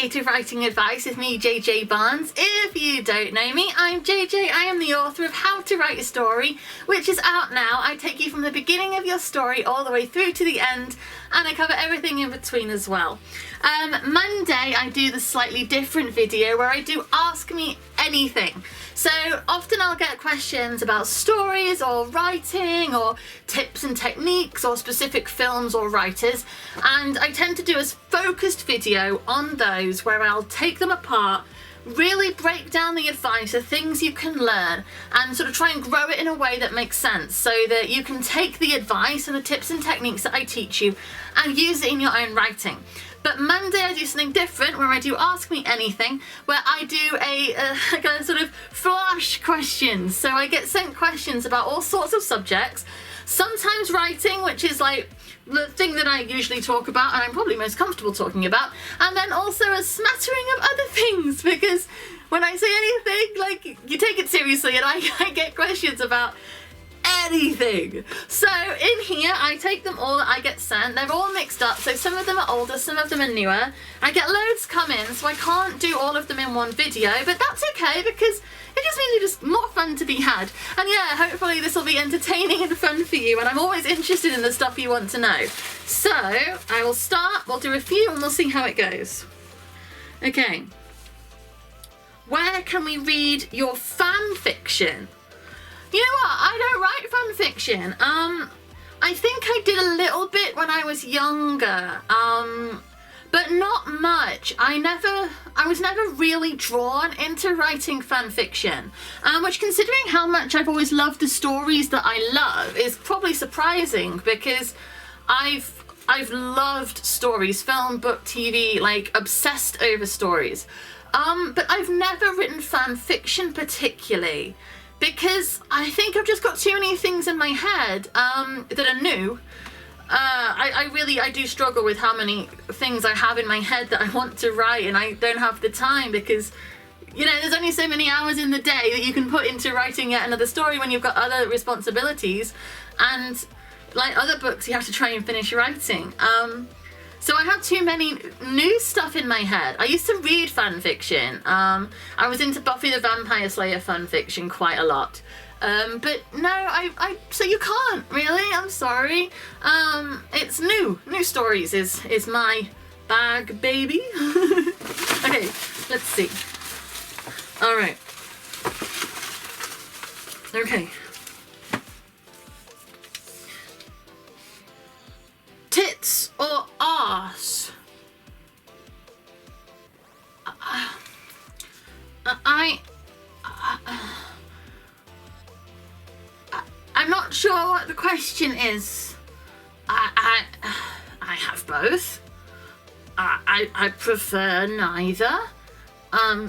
creative writing advice with me, JJ Barnes. If you don't know me, I'm JJ. I am the author of How to Write a Story, which is out now. I take you from the beginning of your story all the way through to the end, and I cover everything in between as well. Monday I do the slightly different video where I do Ask Me Anything. So often I'll get questions about stories or writing or tips and techniques or specific films or writers, and I tend to do a focused video on those where I'll take them apart, really break down the advice of things you can learn and sort of try and grow it in a way that makes sense so that you can take the advice and the tips and techniques that I teach you and use it in your own writing. But Monday I do something different where I do Ask Me Anything, where I do a sort of flash questions. So I get sent questions about all sorts of subjects, sometimes writing, which is like the thing that I usually talk about and I'm probably most comfortable talking about, and then also a smattering of other things, because when I say anything, like, you take it seriously, and I get questions about anything. So in here I take them all that I get sent. They're all mixed up, so some of them are older, some of them are newer. I get loads come in, so I can't do all of them in one video, but that's okay because it just means it's just more fun to be had. And yeah, hopefully this will be entertaining and fun for you, and I'm always interested in the stuff you want to know. So I will start, we'll do a few and we'll see how it goes. Okay. Where can we read your fan fiction? You know what? I don't write fan fiction. I think I did a little bit when I was younger, but not much. I was never really drawn into writing fan fiction, which, considering how much I've always loved the stories that I love, is probably surprising, because I've loved stories, film, book, TV, like obsessed over stories. But I've never written fan fiction particularly, because I think I've just got too many things in my head that are new. I do struggle with how many things I have in my head that I want to write, and I don't have the time, because, you know, there's only so many hours in the day that you can put into writing yet another story when you've got other responsibilities, and like other books you have to try and finish writing. So I have too many new stuff in my head. I used to read fan fiction. I was into Buffy the Vampire Slayer fan fiction quite a lot. But no, so you can't really, I'm sorry. It's new stories is my bag, baby. Okay, let's see. All right. Okay. Tits or arse? I'm not sure what the question is. I have both. I prefer neither. I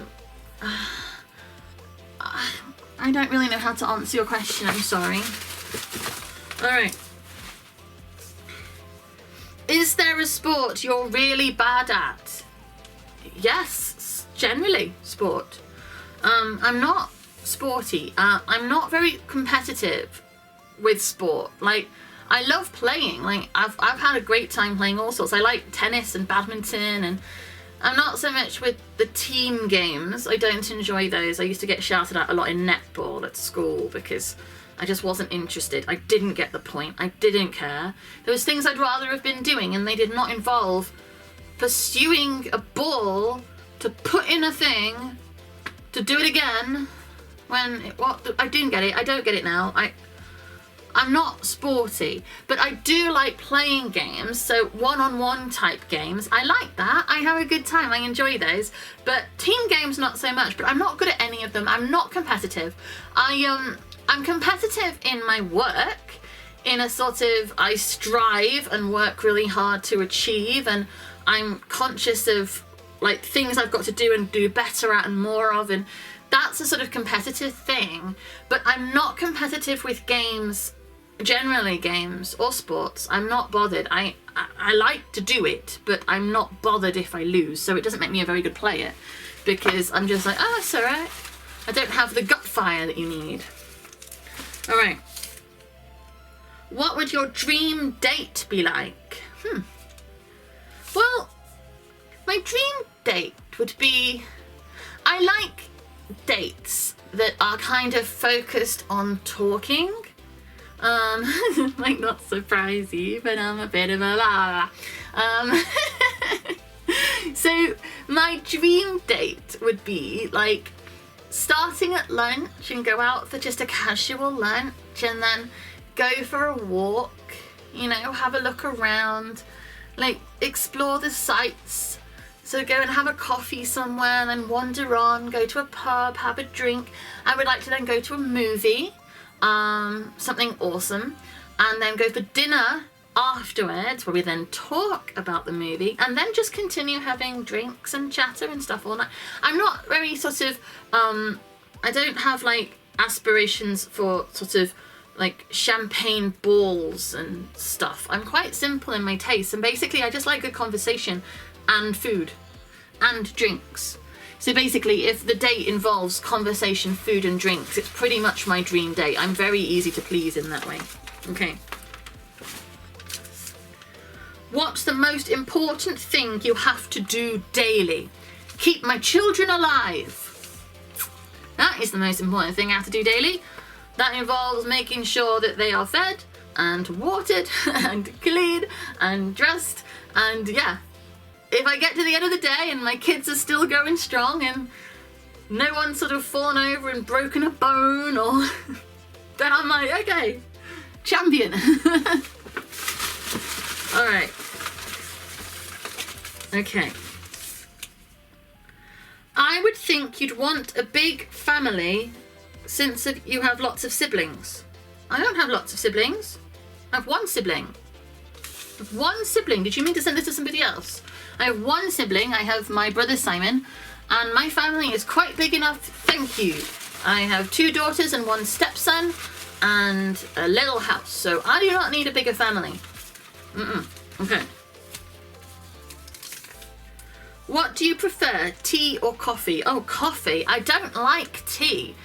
don't really know how to answer your question, I'm sorry. Alright. Is there a sport you're really bad at? Yes, generally sport. I'm not sporty. I'm not very competitive with sport. Like, I love playing. Like, I've had a great time playing all sorts. I like tennis and badminton, and I'm not so much with the team games. I don't enjoy those. I used to get shouted at a lot in netball at school because I just wasn't interested. I didn't get the point. I didn't care. There was things I'd rather have been doing, and they did not involve pursuing a ball to put in a thing to do it again when I didn't get it. I don't get it now. I'm not sporty, but I do like playing games, so one-on-one type games. I like that. I have a good time. I enjoy those. But team games, not so much. But I'm not good at any of them. I'm not competitive. I'm competitive in my work, in a sort of, I strive and work really hard to achieve, and I'm conscious of like things I've got to do and do better at and more of, and that's a sort of competitive thing. But I'm not competitive with games, generally games or sports. I'm not bothered. I like to do it, but I'm not bothered if I lose, so it doesn't make me a very good player, because I'm just like, oh, it's alright. I don't have the gut fire that you need. Alright. What would your dream date be like? Well, my dream date would be, I like dates that are kind of focused on talking. Might not surprise you, but I'm a bit of a la. So my dream date would be like starting at lunch and go out for just a casual lunch and then go for a walk, you know, have a look around, like explore the sights. So go and have a coffee somewhere and then wander on, go to a pub, have a drink. I would like to then go to a movie, something awesome, and then go for dinner afterwards where we then talk about the movie and then just continue having drinks and chatter and stuff all night. I'm not very sort of, I don't have like aspirations for sort of like champagne balls and stuff. I'm quite simple in my taste, and basically I just like good conversation and food and drinks. So basically if the date involves conversation, food and drinks, it's pretty much my dream date. I'm very easy to please in that way. Okay. What's the most important thing you have to do daily? Keep my children alive. That is the most important thing I have to do daily. That involves making sure that they are fed and watered and clean and dressed, and yeah. If I get to the end of the day and my kids are still going strong and no one's sort of fallen over and broken a bone, or then I'm like, okay, champion. All right. Okay. I would think you'd want a big family since you have lots of siblings. I don't have lots of siblings. I have one sibling. I have one sibling. Did you mean to send this to somebody else? I have one sibling. I have my brother Simon, and my family is quite big enough. Thank you. I have 2 daughters and 1 stepson and a little house, so I do not need a bigger family. Okay. What do you prefer, tea or coffee? Oh, coffee. I don't like tea.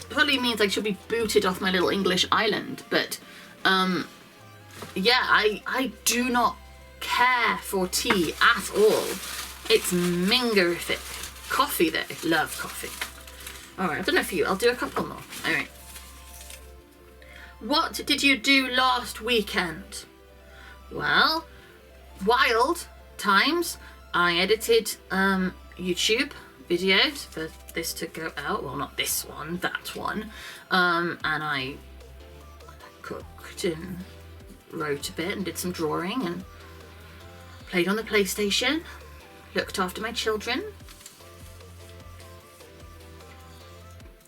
Probably means I should be booted off my little English island, but yeah, I do not care for tea at all. It's mingerific. Coffee though, love coffee. Alright, I've done a few, I'll do a couple more. Alright. What did you do last weekend? Well, wild times. I edited YouTube videos for this to go out. Well, not this one, that one. And I cooked and wrote a bit and did some drawing and played on the PlayStation, looked after my children.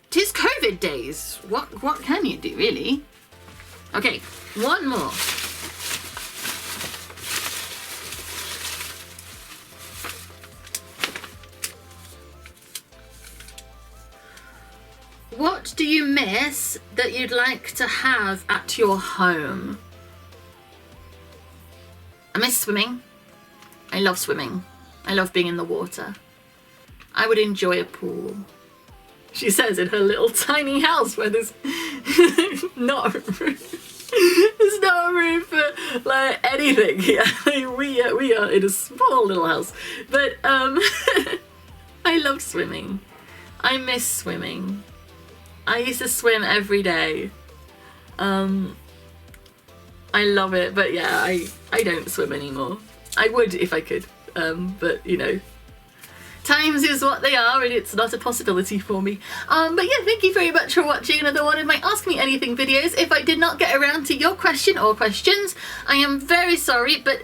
'Tis COVID days. What can you do, really? Okay, one more. What do you miss that you'd like to have at your home? I miss swimming. I love swimming. I love being in the water. I would enjoy a pool. She says in her little tiny house where there's not a room. There's no room for like anything here. We are in a small little house. But I love swimming. I miss swimming. I used to swim every day. I love it, but yeah, I don't swim anymore. I would if I could, but you know, times is what they are and it's not a possibility for me. But yeah, thank you very much for watching another one of my Ask Me Anything videos. If I did not get around to your question or questions, I am very sorry, but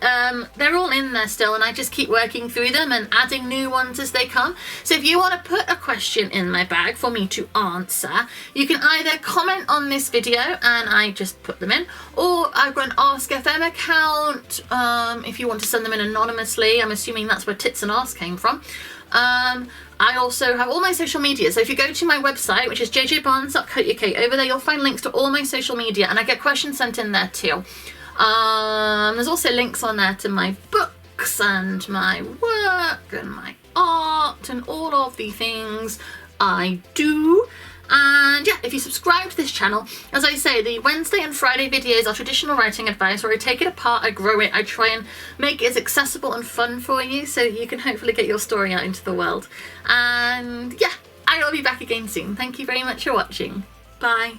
they're all in there still and I just keep working through them and adding new ones as they come. So if you want to put a question in my bag for me to answer, you can either comment on this video and I just put them in, or I've got an Ask FM account if you want to send them in anonymously. I'm assuming that's where Tits and Ask came from. I also have all my social media, so if you go to my website, which is jjbarnes.co.uk, over there you'll find links to all my social media, and I get questions sent in there too. There's also links on there to my books and my work and my art and all of the things I do. And yeah, if you subscribe to this channel, as I say, the Wednesday and Friday videos are traditional writing advice where I take it apart, I grow it, I try and make it as accessible and fun for you so you can hopefully get your story out into the world. And yeah, I will be back again soon. Thank you very much for watching. Bye.